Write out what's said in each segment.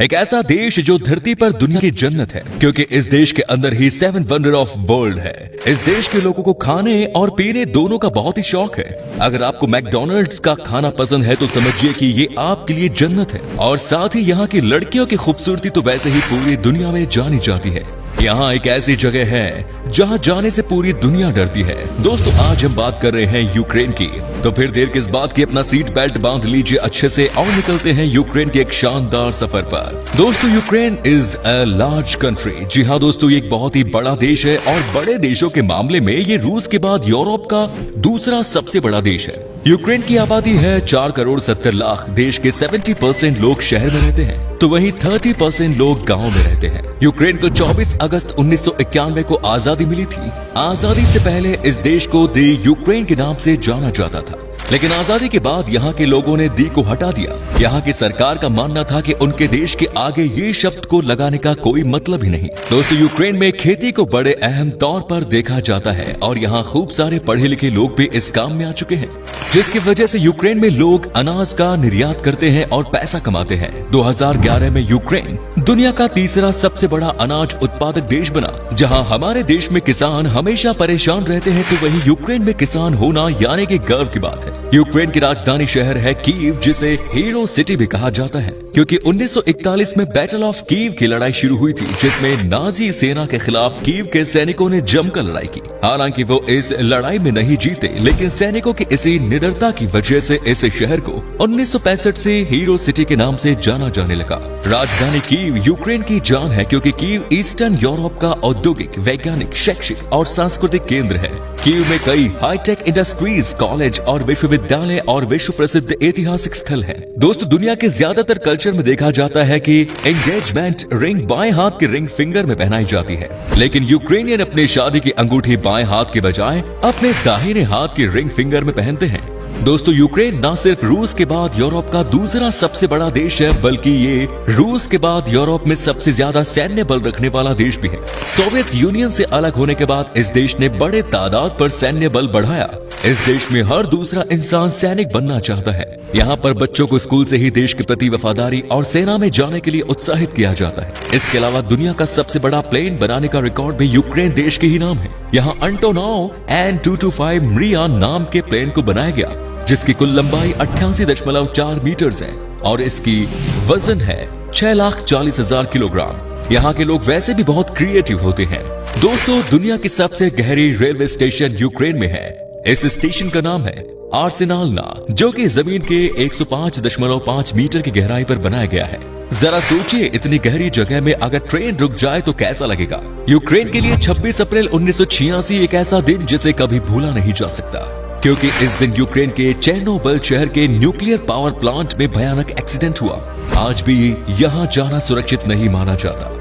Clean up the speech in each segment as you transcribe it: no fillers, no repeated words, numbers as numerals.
एक ऐसा देश जो धरती पर दुनिया की जन्नत है, क्योंकि इस देश के अंदर ही 7 वंडर ऑफ वर्ल्ड है। इस देश के लोगों को खाने और पीने दोनों का बहुत ही शौक है। अगर आपको मैकडॉनल्ड्स का खाना पसंद है तो समझिए कि ये आपके लिए जन्नत है। और साथ ही यहाँ की लड़कियों की खूबसूरती तो वैसे ही पूरी दुनिया में जानी जाती है। यहाँ एक ऐसी जगह है जहाँ जाने से पूरी दुनिया डरती है। दोस्तों, आज हम बात कर रहे हैं यूक्रेन की। तो फिर देर किस बात की, अपना सीट बेल्ट बांध लीजिए अच्छे से और निकलते हैं यूक्रेन के एक शानदार सफर पर। दोस्तों, Ukraine is a large country. जी हाँ दोस्तों, ये एक बहुत ही बड़ा देश है और बड़े देशों के मामले में ये रूस के बाद यूरोप का दूसरा सबसे बड़ा देश है। यूक्रेन की आबादी है 4 करोड़ 70 लाख। देश के 70% लोग शहर में रहते हैं, तो वहीं 30% लोग गांव में रहते हैं। यूक्रेन को 24 अगस्त 1991 को आजादी मिली थी। आजादी से पहले इस देश को दी यूक्रेन के नाम से जाना जाता था, लेकिन आजादी के बाद यहाँ के लोगों ने दी को हटा दिया। यहाँ की सरकार का मानना था कि उनके देश के आगे ये शब्द को लगाने का कोई मतलब ही नहीं। दोस्तों, यूक्रेन में खेती को बड़े अहम तौर पर देखा जाता है और यहाँ खूब सारे पढ़े लिखे लोग भी इस काम में आ चुके हैं, जिसकी वजह से यूक्रेन में लोग अनाज का निर्यात करते हैं और पैसा कमाते हैं। 2011 में यूक्रेन दुनिया का तीसरा सबसे बड़ा अनाज उत्पादक देश बना। जहां हमारे देश में किसान हमेशा परेशान रहते हैं, तो वहीं यूक्रेन में किसान होना यानी कि गर्व की बात है। यूक्रेन की राजधानी शहर है कीव, जिसे हीरो सिटी भी कहा जाता है, क्योंकि 1941 में बैटल ऑफ कीव की लड़ाई शुरू हुई थी, जिसमें नाजी सेना के खिलाफ कीव के सैनिकों ने जमकर लड़ाई की। हालांकि वो इस लड़ाई में नहीं जीते, लेकिन सैनिकों की इसी निडरता की वजह से इस शहर को 1965 से हीरो सिटी के नाम से जाना जाने लगा। राजधानी कीव यूक्रेन की जान है, क्योंकि कीव ईस्टर्न यूरोप का औद्योगिक, वैज्ञानिक, शैक्षिक और सांस्कृतिक केंद्र है। कीव में कई हाईटेक इंडस्ट्रीज, कॉलेज और विश्वविद्यालय और विश्व प्रसिद्ध ऐतिहासिक स्थल हैं। दोस्तों, दुनिया के ज्यादातर कल्चर में देखा जाता है कि एंगेजमेंट रिंग बाएं हाथ के रिंग फिंगर में पहनाई जाती है, लेकिन यूक्रेनियन अपनी शादी की अंगूठी बाएं हाथ के बजाय अपने दाहिने हाथ के रिंग फिंगर में पहनते हैं। दोस्तों, यूक्रेन न सिर्फ रूस के बाद यूरोप का दूसरा सबसे बड़ा देश है, बल्कि ये रूस के बाद यूरोप में सबसे ज्यादा सैन्य बल रखने वाला देश भी है। सोवियत यूनियन से अलग होने के बाद इस देश ने बड़े तादाद पर सैन्य बल बढ़ाया। इस देश में हर दूसरा इंसान सैनिक बनना चाहता है। यहाँ पर बच्चों को स्कूल से ही देश के प्रति वफादारी और सेना में जाने के लिए उत्साहित किया जाता है। इसके अलावा दुनिया का सबसे बड़ा प्लेन बनाने का रिकॉर्ड भी यूक्रेन देश के ही नाम है। यहाँ अंटोनोव An-225 मरिया नाम के प्लेन को बनाया गया, जिसकी कुल लंबाई 88.4 मीटर है और इसकी वजन है 6,40,000 किलोग्राम। यहाँ के लोग वैसे भी बहुत क्रिएटिव होते हैं। दोस्तों, दुनिया की सबसे गहरी रेलवे स्टेशन यूक्रेन में है। इस स्टेशन का नाम है आर्सेनालना, जो कि जमीन के 105.5 मीटर की गहराई पर बनाया गया है। जरा सोचिए, इतनी गहरी जगह में अगर ट्रेन रुक जाए तो कैसा लगेगा। यूक्रेन के लिए 26 अप्रैल 1986 एक ऐसा दिन जिसे कभी भूला नहीं जा सकता, क्योंकि इस दिन यूक्रेन के चेर्नोबिल शहर के न्यूक्लियर पावर प्लांट में भयानक एक्सीडेंट हुआ। आज भी यहाँ जाना सुरक्षित नहीं माना जाता,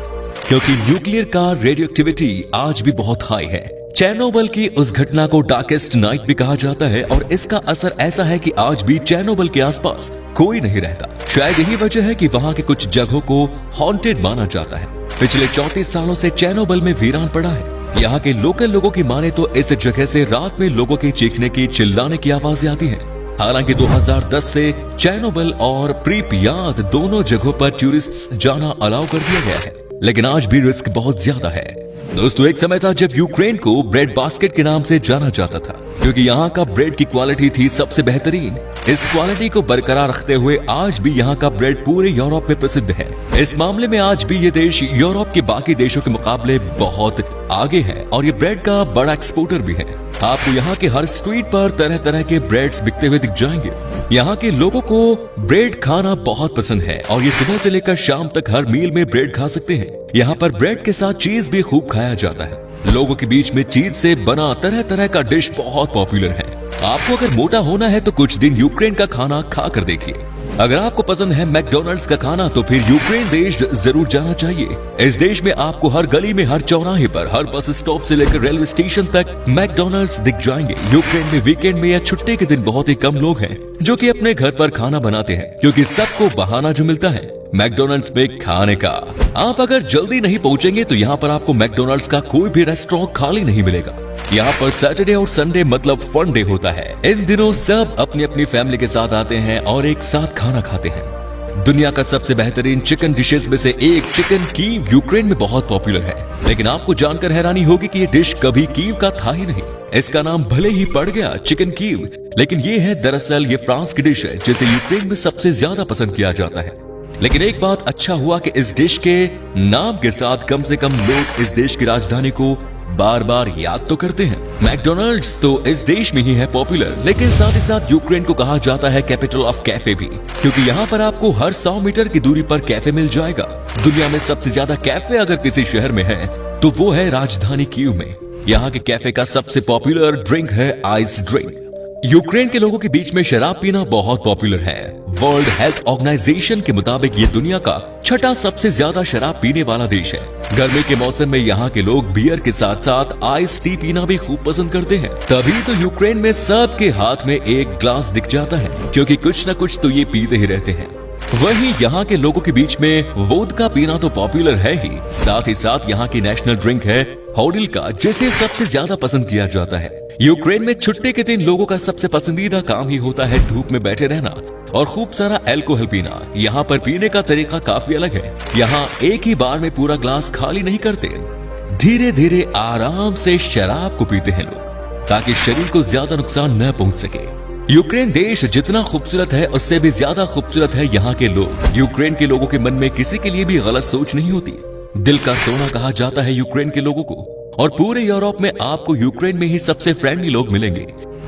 क्योंकि न्यूक्लियर का रेडियोएक्टिविटी आज भी बहुत हाई है। चेर्नोबिल की उस घटना को डार्केस्ट नाइट भी कहा जाता है और इसका असर ऐसा है कि आज भी चेर्नोबिल के आसपास कोई नहीं रहता। शायद यही वजह है कि वहाँ के कुछ जगहों को हॉन्टेड माना जाता है। पिछले 34 सालों से चेर्नोबिल में वीरान पड़ा है। यहाँ के लोकल लोगों की माने तो इस जगह से रात में लोगों के चीखने की, चिल्लाने की आवाजें आती हैं। हालांकि 2010 से चेर्नोबिल और प्रीपियात दोनों जगहों पर टूरिस्ट जाना अलाउ कर दिया गया है, लेकिन आज भी रिस्क बहुत ज्यादा है। दोस्तों, एक समय था जब यूक्रेन को ब्रेड बास्केट के नाम से जाना जाता था, क्योंकि यहाँ का ब्रेड की क्वालिटी थी सबसे बेहतरीन। इस क्वालिटी को बरकरार रखते हुए आज भी यहाँ का ब्रेड पूरे यूरोप में प्रसिद्ध है। इस मामले में आज भी ये देश यूरोप के बाकी देशों के मुकाबले बहुत आगे है और ये ब्रेड का बड़ा एक्सपोर्टर भी है। आपको यहाँ के हर स्ट्रीट पर तरह तरह के ब्रेड्स बिकते हुए दिख जाएंगे। यहाँ के लोगों को ब्रेड खाना बहुत पसंद है और ये सुबह से लेकर शाम तक हर मील में ब्रेड खा सकते हैं। यहाँ पर ब्रेड के साथ चीज भी खूब खाया जाता है। लोगों के बीच में चीज से बना तरह तरह का डिश बहुत पॉपुलर है। आपको अगर मोटा होना है तो कुछ दिन यूक्रेन का खाना खा कर देखिए। अगर आपको पसंद है मैकडॉनल्ड्स का खाना तो फिर यूक्रेन देश जरूर जाना चाहिए। इस देश में आपको हर गली में, हर चौराहे पर, हर बस स्टॉप से लेकर रेलवे स्टेशन तक मैकडॉनल्ड्स दिख जाएंगे। यूक्रेन में वीकेंड में या छुट्टी के दिन बहुत ही कम लोग हैं जो कि अपने घर पर खाना बनाते हैं, क्योंकि सबको बहाना जो मिलता है मैकडॉनल्ड्स पे खाने का। आप अगर जल्दी नहीं पहुंचेंगे तो यहाँ पर आपको मैकडॉनल्ड्स का कोई भी रेस्टोरेंट खाली नहीं मिलेगा। यहाँ पर सैटरडे और संडे मतलब फन डे होता है। इन दिनों सब अपनी अपनी फैमिली के साथ आते हैं और एक साथ खाना खाते हैं। दुनिया का सबसे बेहतरीन चिकन डिशेस में से एक चिकन कीव यूक्रेन में बहुत पॉपुलर है। लेकिन आपको जानकर हैरानी होगी कि ये डिश कभी कीव का था ही नहीं। इसका नाम भले ही पड़ गया चिकन कीव, लेकिन ये है दरअसल ये फ्रांस की डिश है जिसे यूक्रेन में सबसे ज्यादा पसंद किया जाता है। लेकिन एक बात अच्छा हुआ कि इस डिश के नाम के साथ कम से कम लोग इस देश की राजधानी को बार बार याद तो करते हैं। मैकडॉनल्ड्स तो इस देश में ही है पॉपुलर, लेकिन साथ ही साथ यूक्रेन को कहा जाता है कैपिटल ऑफ कैफे भी, क्योंकि यहाँ पर आपको हर 100 मीटर की दूरी पर कैफे मिल जाएगा। दुनिया में सबसे ज्यादा कैफे अगर किसी शहर में है तो वो है राजधानी कीव में। यहाँ के कैफे का सबसे पॉपुलर ड्रिंक है आइस ड्रिंक। यूक्रेन के लोगों के बीच में शराब पीना बहुत पॉपुलर है। वर्ल्ड हेल्थ ऑर्गेनाइजेशन के मुताबिक ये दुनिया का 6ठा सबसे ज्यादा शराब पीने वाला देश है। गर्मी के मौसम में यहाँ के लोग बियर के साथ साथ आइस टी पीना भी खूब पसंद करते हैं। तभी तो यूक्रेन में सबके हाथ में एक ग्लास दिख जाता है, क्योंकि कुछ न कुछ तो ये पीते ही रहते हैं। वहीं यहाँ के लोगों के बीच में वोदका पीना तो पॉपुलर है ही, साथ ही साथ यहाँ की नेशनल ड्रिंक है होडिल्का, जिसे सबसे ज्यादा पसंद किया जाता है। यूक्रेन में छुट्टी के दिन लोगों का सबसे पसंदीदा काम ही होता है धूप में बैठे रहना और खूब सारा अल्कोहल पीना। यहाँ पर पीने का तरीका काफी अलग है। यहाँ एक ही बार में पूरा ग्लास खाली नहीं करते, धीरे धीरे आराम से शराब को पीते हैं लोग, ताकि शरीर को ज्यादा नुकसान न पहुंच सके। यूक्रेन देश जितना खूबसूरत है उससे भी ज्यादा खूबसूरत है यहाँ के लोग। यूक्रेन के लोगों के मन में किसी के लिए भी गलत सोच नहीं होती। दिल का सोना कहा जाता है यूक्रेन के लोगों को, और पूरे यूरोप में आपको यूक्रेन में ही सबसे फ्रेंडली लोग मिलेंगे।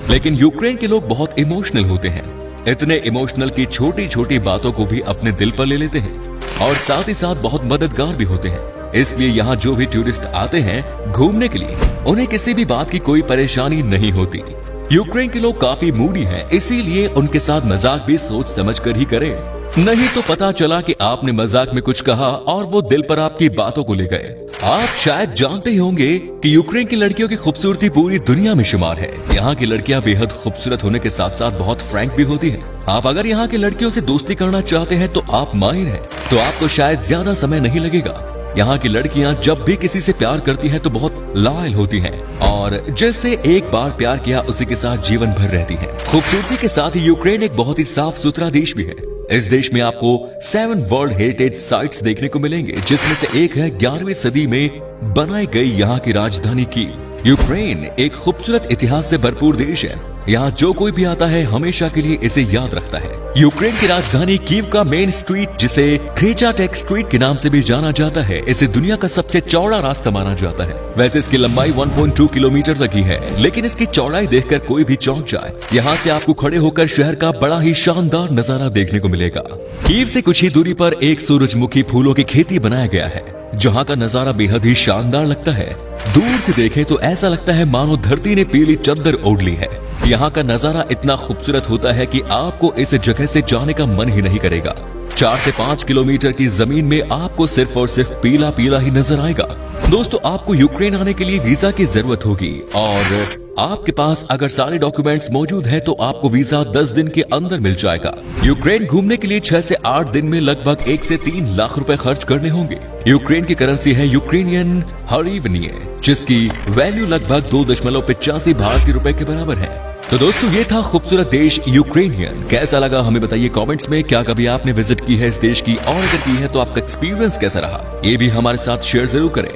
लेकिन यूक्रेन के लोग बहुत इमोशनल होते हैं, इतने इमोशनल की छोटी छोटी बातों को भी अपने दिल पर ले लेते हैं, और साथ ही साथ बहुत मददगार भी होते हैं। इसलिए यहाँ जो भी टूरिस्ट आते हैं घूमने के लिए, उन्हें किसी भी बात की कोई परेशानी नहीं होती। यूक्रेन के लोग काफी मूडी हैं, इसीलिए उनके साथ मजाक भी सोच समझ कर ही करें, नहीं तो पता चला कि आपने मजाक में कुछ कहा और वो दिल पर आपकी बातों को ले गए। आप शायद जानते ही होंगे कि यूक्रेन की लड़कियों की खूबसूरती पूरी दुनिया में शुमार है। यहाँ की लड़कियाँ बेहद खूबसूरत होने के साथ साथ बहुत फ्रैंक भी होती हैं। आप अगर यहाँ की लड़कियों से दोस्ती करना चाहते हैं तो आप माहिर हैं, तो आपको शायद ज्यादा समय नहीं लगेगा। यहाँ की लड़कियाँ जब भी किसी से प्यार करती हैं तो बहुत लॉयल होती हैं, और जैसे एक बार प्यार किया उसी के साथ जीवन भर रहती हैं। खूबसूरती के साथ ही यूक्रेन एक बहुत ही साफ सुथरा देश भी है। इस देश में आपको 7 वर्ल्ड हेरिटेज साइट्स देखने को मिलेंगे, जिसमें से एक है 11वीं सदी में बनाई गई यहाँ की राजधानी कीव। यूक्रेन एक खूबसूरत इतिहास से भरपूर देश है। यहाँ जो कोई भी आता है हमेशा के लिए इसे याद रखता है। यूक्रेन की राजधानी कीव का मेन स्ट्रीट, जिसे क्रेचाटेक स्ट्रीट के नाम से भी जाना जाता है, इसे दुनिया का सबसे चौड़ा रास्ता माना जाता है। वैसे इसकी लंबाई 1.2 किलोमीटर तक ही है, लेकिन इसकी चौड़ाई देखकर कोई भी चौंक जाए। यहाँ से आपको खड़े होकर शहर का बड़ा ही शानदार नजारा देखने को मिलेगा। कीव से कुछ ही दूरी पर एक सूरजमुखी फूलों की खेती बनाया गया है, जहाँ का नजारा बेहद ही शानदार लगता है। दूर से देखें तो ऐसा लगता है मानो धरती ने पीली चद्दर ओढ़ ली है। यहाँ का नजारा इतना खूबसूरत होता है कि आपको इस जगह से जाने का मन ही नहीं करेगा। 4 से 5 किलोमीटर की जमीन में आपको सिर्फ और सिर्फ पीला पीला ही नजर आएगा। दोस्तों, आपको यूक्रेन आने के लिए वीजा की जरूरत होगी, और आपके पास अगर सारे डॉक्यूमेंट्स मौजूद हैं तो आपको वीजा 10 दिन के अंदर मिल जाएगा। यूक्रेन घूमने के लिए 6 से 8 दिन में लगभग 1 से 3 लाख रुपए खर्च करने होंगे। यूक्रेन की करेंसी है यूक्रेनियन हरीवनी, जिसकी वैल्यू लगभग 2.85 भारतीय रुपए के बराबर है। तो दोस्तों, ये था खूबसूरत देश यूक्रेनियन। कैसा लगा हमें बताइए कमेंट्स में। क्या कभी आपने विजिट की है इस देश की, और अगर की है तो आपका एक्सपीरियंस कैसा रहा, ये भी हमारे साथ शेयर जरूर करें।